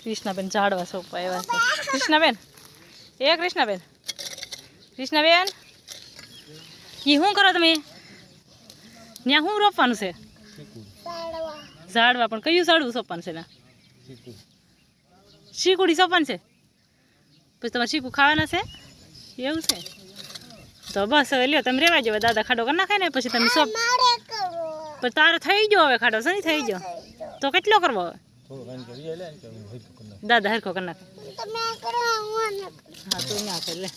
કૃષ્ણાબેન ઝાડવા સોંપવા આવ્યા છે. કૃષ્ણાબેન એ કૃષ્ણાબેન કૃષ્ણાબેન એ શું કરો તમે? ત્યાં શું રોપવાનું છે? ઝાડવા. પણ કયું ઝાડવું સોંપવાનું છે? ના શીકુડી સોંપવાનું છે. પછી તમારે શીકું ખાવાના છે એવું છે? તો બસ હવે લ્યો તમે રેવા જાવ. દાદા ખાડો કરી નાખે ને પછી તમે સોંપ. પણ તારે થઈ ગયો હવે ખાડો છે ને? થઈ ગયો તો કેટલો કરવો હવે? દાદા હરખો કરી નાખે. હા તું નાખે લે.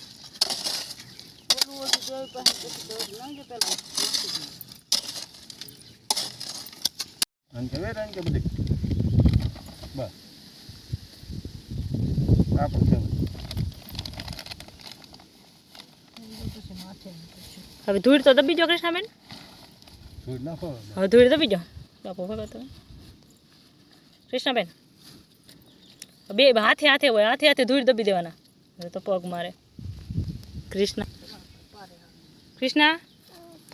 હવે ધૂળ તો દબી જો કૃષ્ણાબેન. હવે ધૂળ દબી જો બાપુ. ભગત કૃષ્ણાબેન બે હાથે હાથે હોય. હાથે હાથે ધૂળ દબી દેવાના. હવે તો પગ મારે. કૃષ્ણા કૃષ્ણા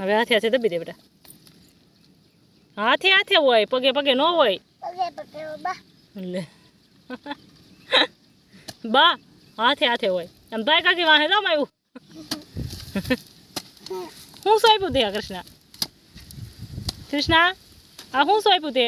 હવે હાથે હાથે દબી દે બેટા. હાથે હાથે હોય, પગે પગે ન હોય. લે બા હાથે હાથે હોય. એમ ભાઈ કાકી વાહે દમ આવ્યું. હું સોંપ્યું તે કૃષ્ણા? કૃષ્ણા આ હું સોંપ્યું તે?